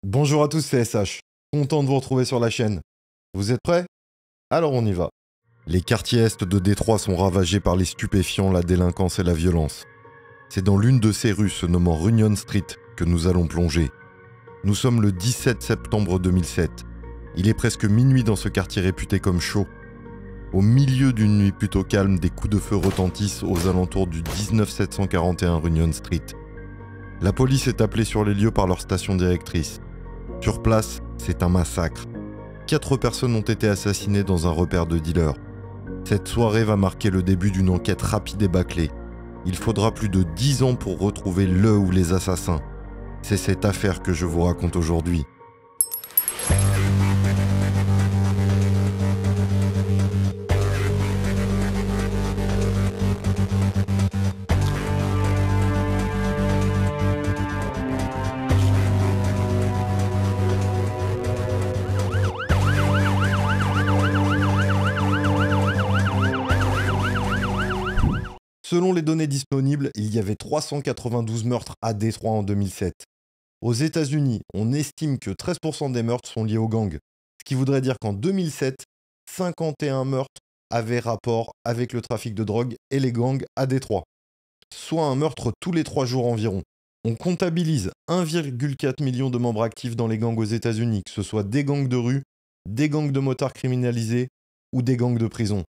Bonjour à tous, c'est SH. Content de vous retrouver sur la chaîne. Vous êtes prêts? Alors on y va. Les quartiers est de Détroit sont ravagés par les stupéfiants, la délinquance et la violence. C'est dans l'une de ces rues se nommant Runyon Street que nous allons plonger. Nous sommes le 17 septembre 2007. Il est presque minuit dans ce quartier réputé comme chaud. Au milieu d'une nuit plutôt calme, des coups de feu retentissent aux alentours du 19741 Runyon Street. La police est appelée sur les lieux par leur station directrice. Sur place, c'est un massacre. 4 personnes ont été assassinées dans un repère de dealers. Cette soirée va marquer le début d'une enquête rapide et bâclée. Il faudra plus de 10 ans pour retrouver le ou les assassins. C'est cette affaire que je vous raconte aujourd'hui. Selon les données disponibles, il y avait 392 meurtres à Détroit en 2007. Aux États-Unis, on estime que 13% des meurtres sont liés aux gangs, ce qui voudrait dire qu'en 2007, 51 meurtres avaient rapport avec le trafic de drogue et les gangs à Détroit, soit un meurtre tous les 3 jours environ. On comptabilise 1,4 million de membres actifs dans les gangs aux États-Unis, que ce soit des gangs de rue, des gangs de motards criminalisés ou des gangs de prison.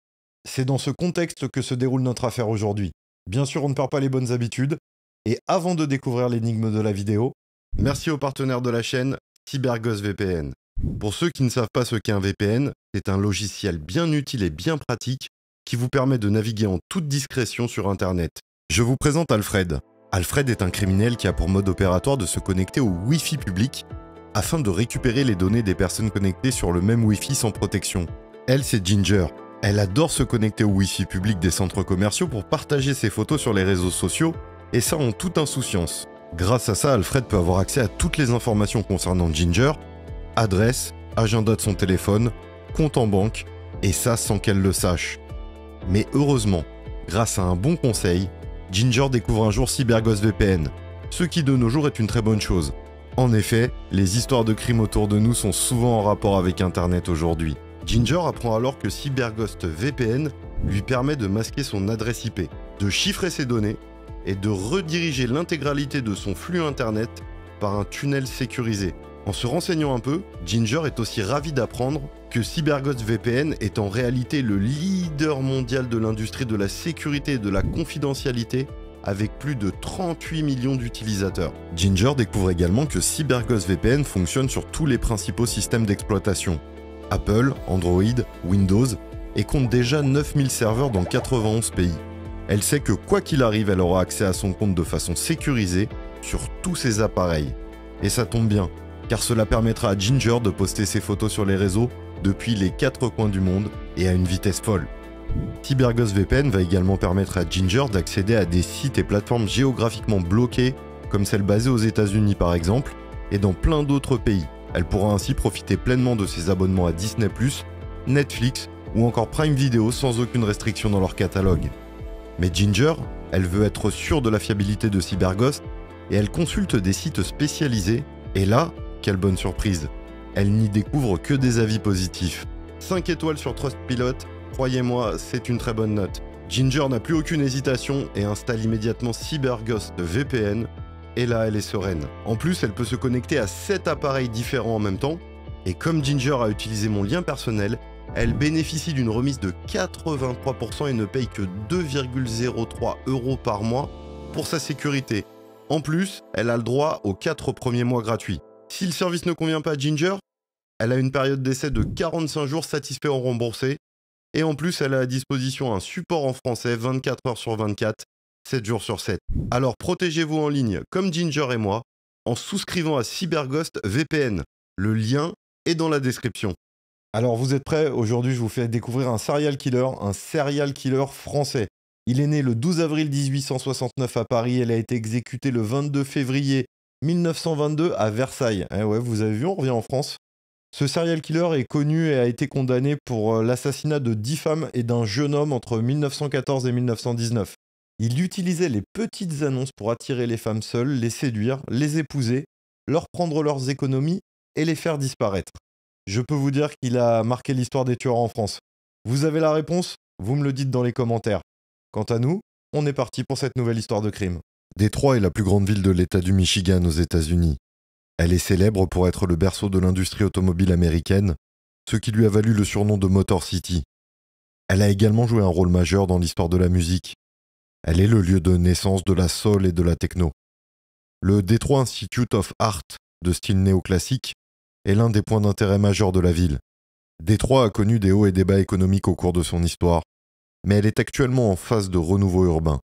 C'est dans ce contexte que se déroule notre affaire aujourd'hui. Bien sûr, on ne perd pas les bonnes habitudes. Et avant de découvrir l'énigme de la vidéo, merci aux partenaires de la chaîne, CyberGhost VPN. Pour ceux qui ne savent pas ce qu'est un VPN, c'est un logiciel bien utile et bien pratique qui vous permet de naviguer en toute discrétion sur Internet. Je vous présente Alfred. Alfred est un criminel qui a pour mode opératoire de se connecter au Wi-Fi public afin de récupérer les données des personnes connectées sur le même Wi-Fi sans protection. Elle, c'est Ginger. Elle adore se connecter au Wi-Fi public des centres commerciaux pour partager ses photos sur les réseaux sociaux, et ça en toute insouciance. Grâce à ça, Alfred peut avoir accès à toutes les informations concernant Ginger, adresse, agenda de son téléphone, compte en banque, et ça sans qu'elle le sache. Mais heureusement, grâce à un bon conseil, Ginger découvre un jour CyberGhost VPN, ce qui de nos jours est une très bonne chose. En effet, les histoires de crimes autour de nous sont souvent en rapport avec Internet aujourd'hui. Ginger apprend alors que CyberGhost VPN lui permet de masquer son adresse IP, de chiffrer ses données et de rediriger l'intégralité de son flux Internet par un tunnel sécurisé. En se renseignant un peu, Ginger est aussi ravie d'apprendre que CyberGhost VPN est en réalité le leader mondial de l'industrie de la sécurité et de la confidentialité avec plus de 38 millions d'utilisateurs. Ginger découvre également que CyberGhost VPN fonctionne sur tous les principaux systèmes d'exploitation. Apple, Android, Windows, et compte déjà 9000 serveurs dans 91 pays. Elle sait que quoi qu'il arrive, elle aura accès à son compte de façon sécurisée sur tous ses appareils. Et ça tombe bien, car cela permettra à Ginger de poster ses photos sur les réseaux depuis les 4 coins du monde et à une vitesse folle. CyberGhost VPN va également permettre à Ginger d'accéder à des sites et plateformes géographiquement bloqués, comme celles basées aux États-Unis par exemple, et dans plein d'autres pays. Elle pourra ainsi profiter pleinement de ses abonnements à Disney+, Netflix ou encore Prime Video sans aucune restriction dans leur catalogue. Mais Ginger, elle veut être sûre de la fiabilité de CyberGhost et elle consulte des sites spécialisés. Et là, quelle bonne surprise, elle n'y découvre que des avis positifs. 5 étoiles sur Trustpilot, croyez-moi, c'est une très bonne note. Ginger n'a plus aucune hésitation et installe immédiatement CyberGhost VPN. Et là, elle est sereine. En plus, elle peut se connecter à 7 appareils différents en même temps. Et comme Ginger a utilisé mon lien personnel, elle bénéficie d'une remise de 83% et ne paye que 2,03 € par mois pour sa sécurité. En plus, elle a le droit aux 4 premiers mois gratuits. Si le service ne convient pas à Ginger, elle a une période d'essai de 45 jours satisfait ou remboursé. Et en plus, elle a à disposition un support en français 24 heures sur 24. 7 jours sur 7. Alors protégez-vous en ligne comme Ginger et moi en souscrivant à CyberGhost VPN. Le lien est dans la description. Alors vous êtes prêts? Aujourd'hui je vous fais découvrir un serial killer français. Il est né le 12 avril 1869 à Paris, elle a été exécutée le 22 février 1922 à Versailles. Eh ouais, vous avez vu, on revient en France. Ce serial killer est connu et a été condamné pour l'assassinat de 10 femmes et d'un jeune homme entre 1914 et 1919. Il utilisait les petites annonces pour attirer les femmes seules, les séduire, les épouser leur prendre leurs économies et les faire disparaître. Je peux vous dire qu'il a marqué l'histoire des tueurs en France. Vous avez la réponse? Vous me le dites dans les commentaires. Quant à nous, on est parti pour cette nouvelle histoire de crime. Détroit est la plus grande ville de l'État du Michigan aux États-Unis. Elle est célèbre pour être le berceau de l'industrie automobile américaine, ce qui lui a valu le surnom de Motor City. Elle a également joué un rôle majeur dans l'histoire de la musique. Elle est le lieu de naissance de la soul et de la techno. Le Detroit Institute of Art, de style néoclassique, est l'un des points d'intérêt majeurs de la ville. Détroit a connu des hauts et des bas économiques au cours de son histoire, mais elle est actuellement en phase de renouveau urbain.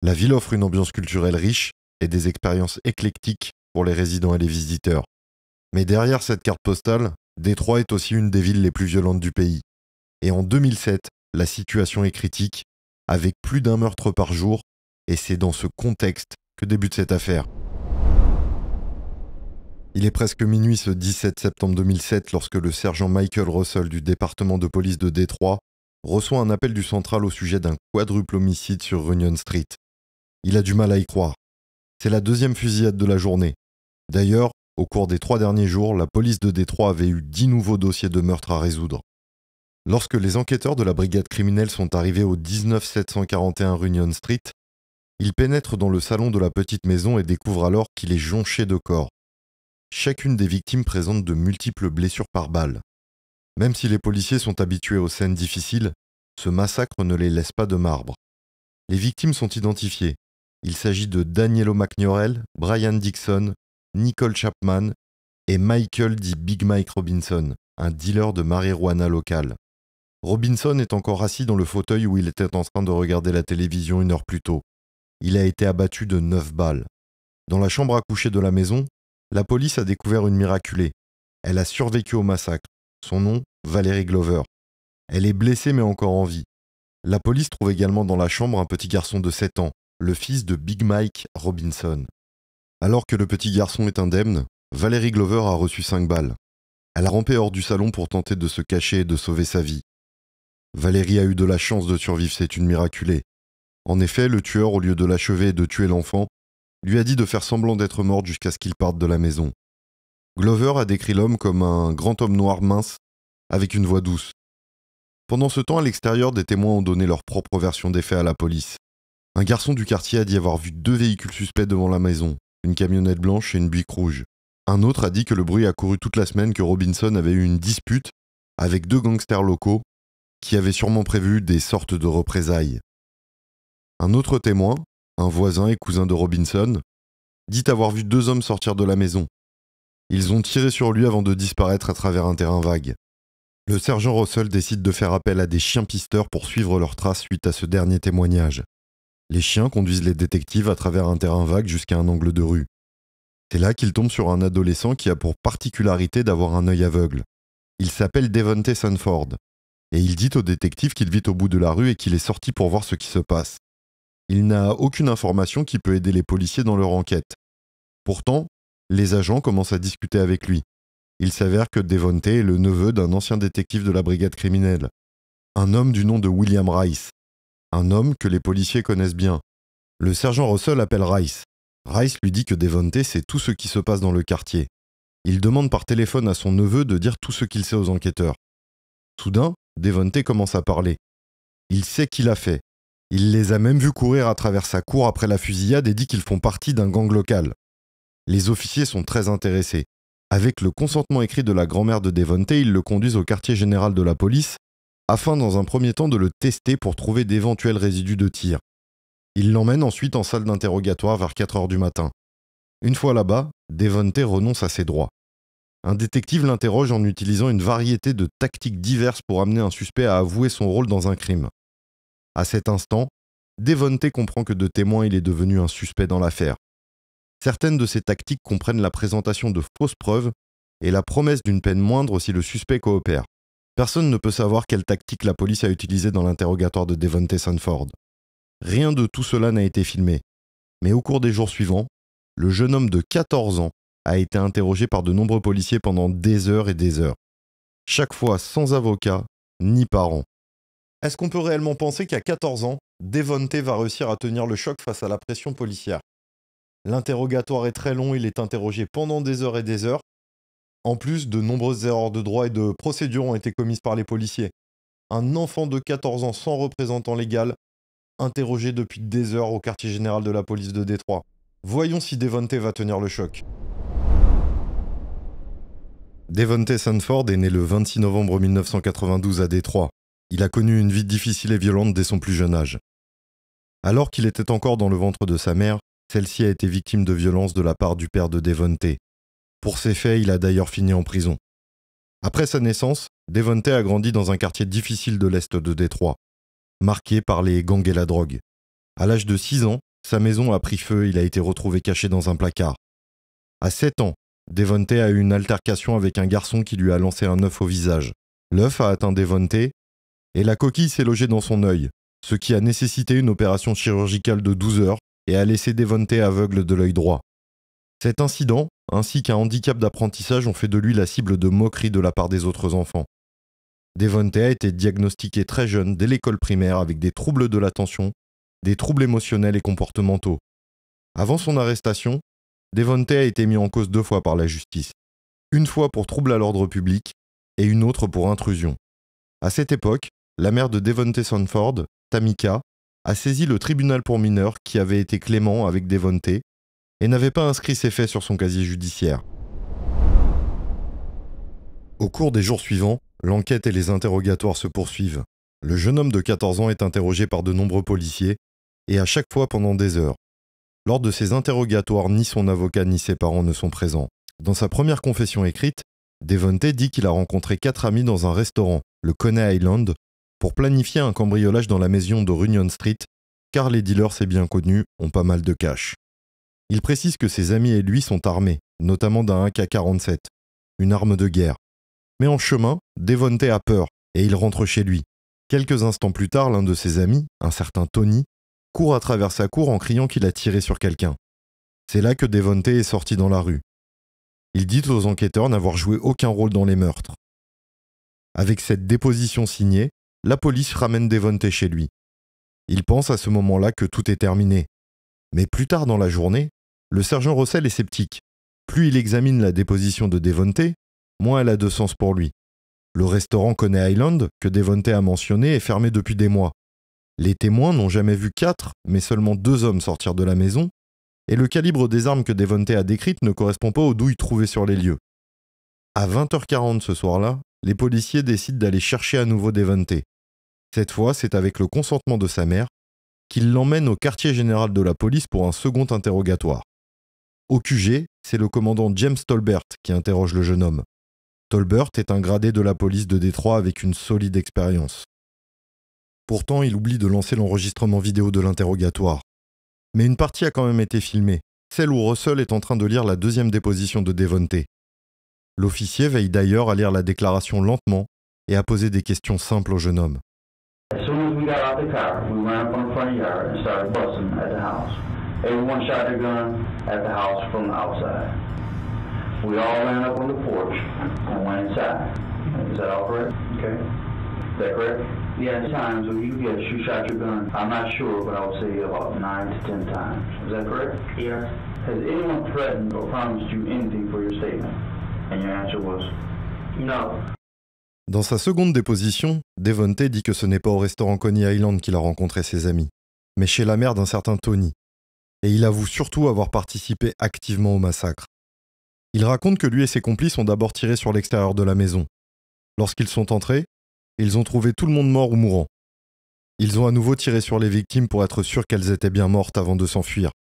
La ville offre une ambiance culturelle riche et des expériences éclectiques pour les résidents et les visiteurs. Mais derrière cette carte postale, Détroit est aussi une des villes les plus violentes du pays. Et en 2007, la situation est critique, avec plus d'un meurtre par jour, et c'est dans ce contexte que débute cette affaire. Il est presque minuit ce 17 septembre 2007 lorsque le sergent Michael Russell du département de police de Détroit reçoit un appel du central au sujet d'un quadruple homicide sur Union Street. Il a du mal à y croire. C'est la deuxième fusillade de la journée. D'ailleurs, au cours des 3 derniers jours, la police de Détroit avait eu 10 nouveaux dossiers de meurtre à résoudre. Lorsque les enquêteurs de la brigade criminelle sont arrivés au 19741 Union Street, ils pénètrent dans le salon de la petite maison et découvrent alors qu'il est jonché de corps. Chacune des victimes présente de multiples blessures par balle. Même si les policiers sont habitués aux scènes difficiles, ce massacre ne les laisse pas de marbre. Les victimes sont identifiées. Il s'agit de Danielo McNorell, Brian Dixon, Nicole Chapman et Michael dit Big Mike Robinson, un dealer de marijuana local. Robinson est encore assis dans le fauteuil où il était en train de regarder la télévision 1 heure plus tôt. Il a été abattu de 9 balles. Dans la chambre à coucher de la maison, la police a découvert une miraculée. Elle a survécu au massacre. Son nom, Valerie Glover. Elle est blessée mais encore en vie. La police trouve également dans la chambre un petit garçon de 7 ans, le fils de Big Mike Robinson. Alors que le petit garçon est indemne, Valerie Glover a reçu 5 balles. Elle a rampé hors du salon pour tenter de se cacher et de sauver sa vie. Valérie a eu de la chance de survivre, c'est une miraculée. En effet, le tueur, au lieu de l'achever et de tuer l'enfant, lui a dit de faire semblant d'être morte jusqu'à ce qu'il parte de la maison. Glover a décrit l'homme comme un grand homme noir mince, avec une voix douce. Pendant ce temps, à l'extérieur, des témoins ont donné leur propre version des faits à la police. Un garçon du quartier a dit avoir vu 2 véhicules suspects devant la maison, une camionnette blanche et une Buick rouge. Un autre a dit que le bruit a couru toute la semaine que Robinson avait eu une dispute avec 2 gangsters locaux qui avaient sûrement prévu des sortes de représailles. Un autre témoin, un voisin et cousin de Robinson, dit avoir vu 2 hommes sortir de la maison. Ils ont tiré sur lui avant de disparaître à travers un terrain vague. Le sergent Russell décide de faire appel à des chiens pisteurs pour suivre leurs traces suite à ce dernier témoignage. Les chiens conduisent les détectives à travers un terrain vague jusqu'à un angle de rue. C'est là qu'ils tombent sur un adolescent qui a pour particularité d'avoir un œil aveugle. Il s'appelle Devontae Sanford, et il dit au détective qu'il vit au bout de la rue et qu'il est sorti pour voir ce qui se passe. Il n'a aucune information qui peut aider les policiers dans leur enquête. Pourtant, les agents commencent à discuter avec lui. Il s'avère que Devontae est le neveu d'un ancien détective de la brigade criminelle, un homme du nom de William Rice, un homme que les policiers connaissent bien. Le sergent Russell appelle Rice. Rice lui dit que Devontae sait tout ce qui se passe dans le quartier. Il demande par téléphone à son neveu de dire tout ce qu'il sait aux enquêteurs. Soudain, Devontae commence à parler. Il sait qui l'a fait. Il les a même vus courir à travers sa cour après la fusillade et dit qu'ils font partie d'un gang local. Les officiers sont très intéressés. Avec le consentement écrit de la grand-mère de Devontae, ils le conduisent au quartier général de la police afin dans un premier temps de le tester pour trouver d'éventuels résidus de tir. Ils l'emmènent ensuite en salle d'interrogatoire vers 4 heures du matin. Une fois là-bas, Devontae renonce à ses droits. Un détective l'interroge en utilisant une variété de tactiques diverses pour amener un suspect à avouer son rôle dans un crime. À cet instant, Devontae comprend que de témoin il est devenu un suspect dans l'affaire. Certaines de ces tactiques comprennent la présentation de fausses preuves et la promesse d'une peine moindre si le suspect coopère. Personne ne peut savoir quelle tactique la police a utilisée dans l'interrogatoire de Devontae Sanford. Rien de tout cela n'a été filmé. Mais au cours des jours suivants, le jeune homme de 14 ans a été interrogé par de nombreux policiers pendant des heures et des heures. Chaque fois sans avocat ni parents. Est-ce qu'on peut réellement penser qu'à 14 ans, Devontae va réussir à tenir le choc face à la pression policière ? L'interrogatoire est très long, il est interrogé pendant des heures et des heures. En plus, de nombreuses erreurs de droit et de procédure ont été commises par les policiers. Un enfant de 14 ans sans représentant légal, interrogé depuis des heures au quartier général de la police de Détroit. Voyons si Devontae va tenir le choc. Devontae Sanford est né le 26 novembre 1992 à Détroit. Il a connu une vie difficile et violente dès son plus jeune âge. Alors qu'il était encore dans le ventre de sa mère, celle-ci a été victime de violences de la part du père de Devontae. Pour ces faits, il a d'ailleurs fini en prison. Après sa naissance, Devontae a grandi dans un quartier difficile de l'est de Détroit, marqué par les gangs et la drogue. À l'âge de 6 ans, sa maison a pris feu et il a été retrouvé caché dans un placard. À 7 ans, Devontae a eu une altercation avec un garçon qui lui a lancé un œuf au visage. L'œuf a atteint Devontae et la coquille s'est logée dans son œil, ce qui a nécessité une opération chirurgicale de 12 heures et a laissé Devontae aveugle de l'œil droit. Cet incident, ainsi qu'un handicap d'apprentissage, ont fait de lui la cible de moqueries de la part des autres enfants. Devontae a été diagnostiqué très jeune dès l'école primaire avec des troubles de l'attention, des troubles émotionnels et comportementaux. Avant son arrestation, Devontae a été mis en cause 2 fois par la justice, une fois pour trouble à l'ordre public et une autre pour intrusion. À cette époque, la mère de Devontae Sanford, Tamika, a saisi le tribunal pour mineurs qui avait été clément avec Devontae et n'avait pas inscrit ses faits sur son casier judiciaire. Au cours des jours suivants, l'enquête et les interrogatoires se poursuivent. Le jeune homme de 14 ans est interrogé par de nombreux policiers, et à chaque fois pendant des heures. Lors de ces interrogatoires, ni son avocat ni ses parents ne sont présents. Dans sa première confession écrite, Devontae dit qu'il a rencontré 4 amis dans un restaurant, le Coney Island, pour planifier un cambriolage dans la maison de Union Street, car les dealers, c'est bien connu, ont pas mal de cash. Il précise que ses amis et lui sont armés, notamment d'un AK-47, une arme de guerre. Mais en chemin, Devontae a peur et il rentre chez lui. Quelques instants plus tard, l'un de ses amis, un certain Tony, court à travers sa cour en criant qu'il a tiré sur quelqu'un. C'est là que Devontae est sorti dans la rue. Il dit aux enquêteurs n'avoir joué aucun rôle dans les meurtres. Avec cette déposition signée, la police ramène Devontae chez lui. Il pense à ce moment-là que tout est terminé. Mais plus tard dans la journée, le sergent Russell est sceptique. Plus il examine la déposition de Devontae, moins elle a de sens pour lui. Le restaurant Coney Island, que Devontae a mentionné, est fermé depuis des mois. Les témoins n'ont jamais vu 4, mais seulement 2 hommes sortir de la maison, et le calibre des armes que Devontae a décrites ne correspond pas aux douilles trouvées sur les lieux. À 20h40 ce soir-là, les policiers décident d'aller chercher à nouveau Devontae. Cette fois, c'est avec le consentement de sa mère qu'ils l'emmènent au quartier général de la police pour un second interrogatoire. Au QG, c'est le commandant James Tolbert qui interroge le jeune homme. Tolbert est un gradé de la police de Détroit avec une solide expérience. Pourtant, il oublie de lancer l'enregistrement vidéo de l'interrogatoire. Mais une partie a quand même été filmée, celle où Russell est en train de lire la deuxième déposition de Devontae. L'officier veille d'ailleurs à lire la déclaration lentement et à poser des questions simples au jeune homme. As soon as we got out the car, we ran up on the front yard and started busting at the house. Everyone shot their gun at the house from the outside. We all ran up on the porch and went inside. Is that all correct? Okay. Is that correct? Yeah, at times when you shot your gun, I'm not sure, but I would say about 9 to 10 times. Is that correct? Yes. Has anyone threatened or promised you anything for your statement? And your answer was no. Dans sa seconde déposition, Devontae dit que ce n'est pas au restaurant Coney Island qu'il a rencontré ses amis, mais chez la mère d'un certain Tony. Et il avoue surtout avoir participé activement au massacre. Il raconte que lui et ses complices ont d'abord tiré sur l'extérieur de la maison. Lorsqu'ils sont entrés, ils ont trouvé tout le monde mort ou mourant. Ils ont à nouveau tiré sur les victimes pour être sûrs qu'elles étaient bien mortes avant de s'enfuir.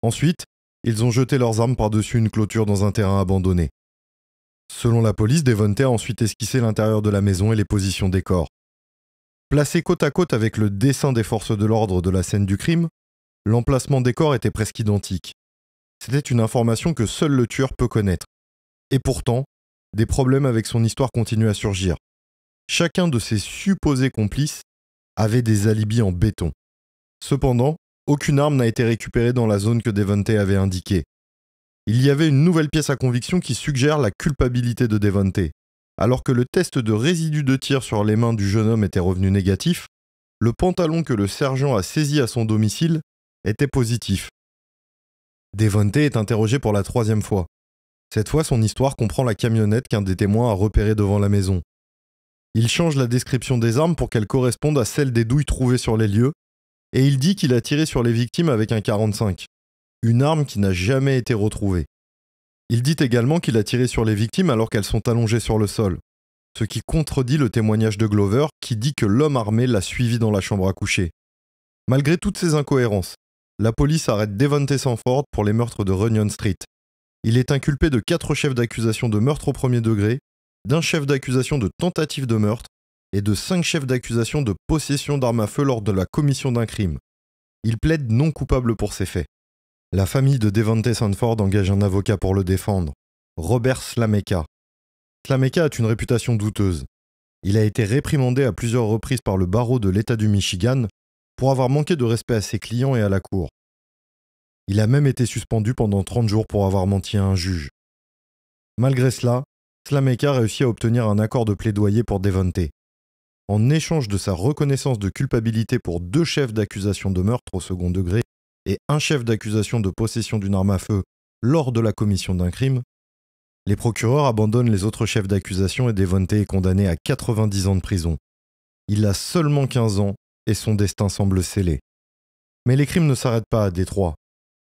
Ensuite, ils ont jeté leurs armes par-dessus une clôture dans un terrain abandonné. Selon la police, Devontae a ensuite esquissé l'intérieur de la maison et les positions des corps. Placé côte à côte avec le dessin des forces de l'ordre de la scène du crime, l'emplacement des corps était presque identique. C'était une information que seul le tueur peut connaître. Et pourtant, des problèmes avec son histoire continuent à surgir. Chacun de ses supposés complices avait des alibis en béton. Cependant, aucune arme n'a été récupérée dans la zone que Devontae avait indiquée. Il y avait une nouvelle pièce à conviction qui suggère la culpabilité de Devontae. Alors que le test de résidus de tir sur les mains du jeune homme était revenu négatif, le pantalon que le sergent a saisi à son domicile était positif. Devonte est interrogé pour la 3e fois. Cette fois, son histoire comprend la camionnette qu'un des témoins a repérée devant la maison. Il change la description des armes pour qu'elle corresponde à celle des douilles trouvées sur les lieux, et il dit qu'il a tiré sur les victimes avec un 45, une arme qui n'a jamais été retrouvée. Il dit également qu'il a tiré sur les victimes alors qu'elles sont allongées sur le sol, ce qui contredit le témoignage de Glover qui dit que l'homme armé l'a suivi dans la chambre à coucher. Malgré toutes ces incohérences, la police arrête Devonte Sanford pour les meurtres de Runyon Street. Il est inculpé de 4 chefs d'accusation de meurtre au premier degré, d'un chef d'accusation de tentative de meurtre et de 5 chefs d'accusation de possession d'armes à feu lors de la commission d'un crime. Il plaide non coupable pour ces faits. La famille de Devonte Sanford engage un avocat pour le défendre, Robert Slameka. Slameka a une réputation douteuse. Il a été réprimandé à plusieurs reprises par le barreau de l'État du Michigan pour avoir manqué de respect à ses clients et à la cour. Il a même été suspendu pendant 30 jours pour avoir menti à un juge. Malgré cela, Slameka réussit à obtenir un accord de plaidoyer pour Devonte. En échange de sa reconnaissance de culpabilité pour 2 chefs d'accusation de meurtre au second degré et un chef d'accusation de possession d'une arme à feu lors de la commission d'un crime, les procureurs abandonnent les autres chefs d'accusation et Devonte est condamné à 90 ans de prison. Il a seulement 15 ans et son destin semble scellé. Mais les crimes ne s'arrêtent pas à Détroit.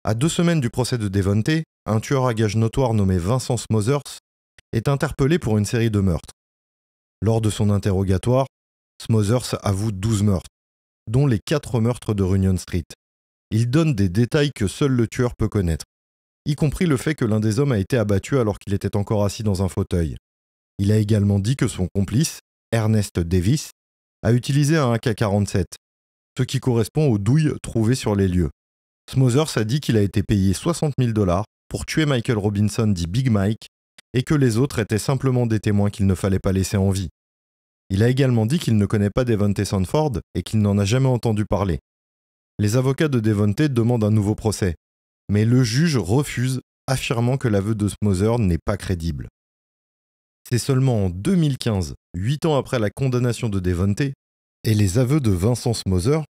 À 2 semaines du procès de Devonte, un tueur à gages notoire nommé Vincent Smothers est interpellé pour une série de meurtres. Lors de son interrogatoire, Smothers avoue 12 meurtres, dont les 4 meurtres de Runyon Street. Il donne des détails que seul le tueur peut connaître, y compris le fait que l'un des hommes a été abattu alors qu'il était encore assis dans un fauteuil. Il a également dit que son complice, Ernest Davis, a utilisé un AK-47, ce qui correspond aux douilles trouvées sur les lieux. Smothers a dit qu'il a été payé 60 000 $ pour tuer Michael Robinson dit Big Mike et que les autres étaient simplement des témoins qu'il ne fallait pas laisser en vie. Il a également dit qu'il ne connaît pas Devonte Sanford et qu'il n'en a jamais entendu parler. Les avocats de Devonte demandent un nouveau procès, mais le juge refuse, affirmant que l'aveu de Smothers n'est pas crédible. C'est seulement en 2015, 8 ans après la condamnation de Devonte et les aveux de Vincent Smothers,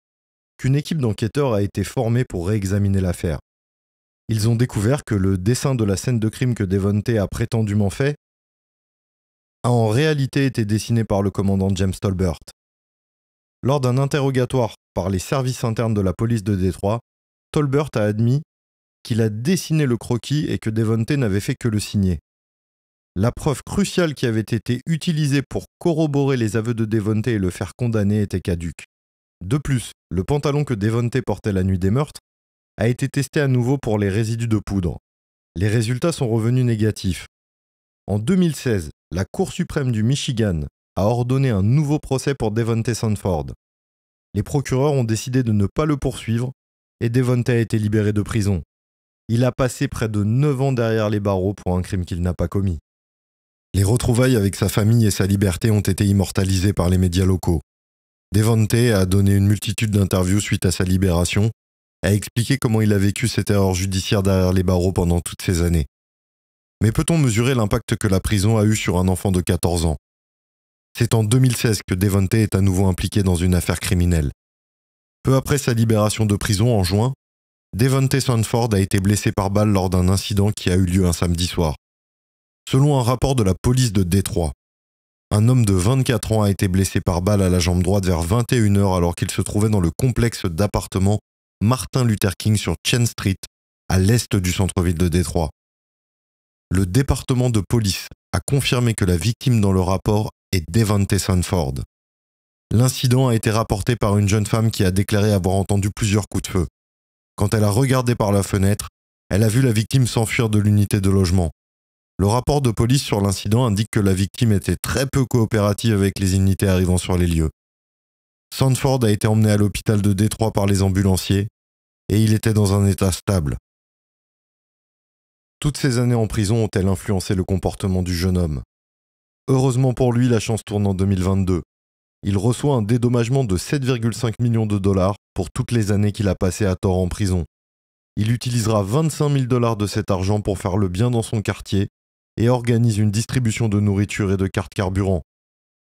qu'une équipe d'enquêteurs a été formée pour réexaminer l'affaire. Ils ont découvert que le dessin de la scène de crime que Devonte a prétendument fait a en réalité été dessiné par le commandant James Tolbert. Lors d'un interrogatoire par les services internes de la police de Détroit, Tolbert a admis qu'il a dessiné le croquis et que Devonte n'avait fait que le signer. La preuve cruciale qui avait été utilisée pour corroborer les aveux de Devonte et le faire condamner était caduque. De plus, le pantalon que Devonte portait la nuit des meurtres a été testé à nouveau pour les résidus de poudre. Les résultats sont revenus négatifs. En 2016, la Cour suprême du Michigan a ordonné un nouveau procès pour Devonte Sanford. Les procureurs ont décidé de ne pas le poursuivre et Devonte a été libéré de prison. Il a passé près de 9 ans derrière les barreaux pour un crime qu'il n'a pas commis. Les retrouvailles avec sa famille et sa liberté ont été immortalisées par les médias locaux. Devonte a donné une multitude d'interviews suite à sa libération, a expliqué comment il a vécu cette erreur judiciaire derrière les barreaux pendant toutes ces années. Mais peut-on mesurer l'impact que la prison a eu sur un enfant de 14 ans ? C'est en 2016 que Devonte est à nouveau impliqué dans une affaire criminelle. Peu après sa libération de prison en juin, Devonte Sanford a été blessé par balle lors d'un incident qui a eu lieu un samedi soir. Selon un rapport de la police de Détroit, un homme de 24 ans a été blessé par balle à la jambe droite vers 21h alors qu'il se trouvait dans le complexe d'appartements Martin Luther King sur Chen Street, à l'est du centre-ville de Détroit. Le département de police a confirmé que la victime dans le rapport est Devonte Sanford. L'incident a été rapporté par une jeune femme qui a déclaré avoir entendu plusieurs coups de feu. Quand elle a regardé par la fenêtre, elle a vu la victime s'enfuir de l'unité de logement. Le rapport de police sur l'incident indique que la victime était très peu coopérative avec les unités arrivant sur les lieux. Sanford a été emmené à l'hôpital de Détroit par les ambulanciers et il était dans un état stable. Toutes ces années en prison ont-elles influencé le comportement du jeune homme ? Heureusement pour lui, la chance tourne en 2022. Il reçoit un dédommagement de 7,5 millions de dollars pour toutes les années qu'il a passées à tort en prison. Il utilisera 25 000 $ de cet argent pour faire le bien dans son quartier et organise une distribution de nourriture et de cartes carburant.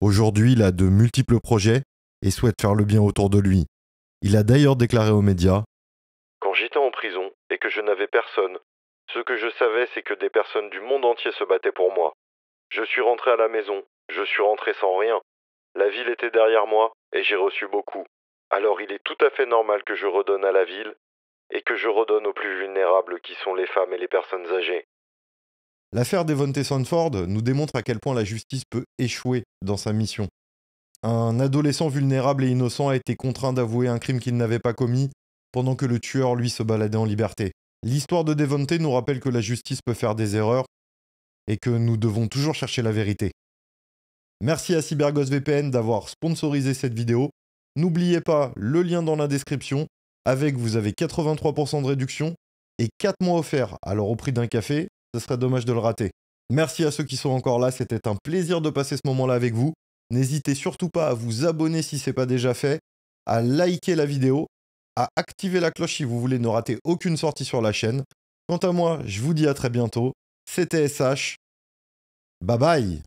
Aujourd'hui, il a de multiples projets et souhaite faire le bien autour de lui. Il a d'ailleurs déclaré aux médias « Quand j'étais en prison et c'est que je n'avais personne. Ce que je savais, c'est que des personnes du monde entier se battaient pour moi. Je suis rentré à la maison, je suis rentré sans rien. La ville était derrière moi, et j'ai reçu beaucoup. Alors il est tout à fait normal que je redonne à la ville, et que je redonne aux plus vulnérables qui sont les femmes et les personnes âgées. L'affaire Devontae Sanford nous démontre à quel point la justice peut échouer dans sa mission. Un adolescent vulnérable et innocent a été contraint d'avouer un crime qu'il n'avait pas commis, pendant que le tueur, lui, se baladait en liberté. L'histoire de Devontae nous rappelle que la justice peut faire des erreurs, et que nous devons toujours chercher la vérité. Merci à CyberGhost VPN d'avoir sponsorisé cette vidéo. N'oubliez pas le lien dans la description. Avec, vous avez 83% de réduction et 4 mois offerts. Alors au prix d'un café, ce serait dommage de le rater. Merci à ceux qui sont encore là, c'était un plaisir de passer ce moment-là avec vous. N'hésitez surtout pas à vous abonner si ce n'est pas déjà fait, à liker la vidéo, à activer la cloche si vous voulez ne rater aucune sortie sur la chaîne. Quant à moi, je vous dis à très bientôt. C'était SH. Bye bye.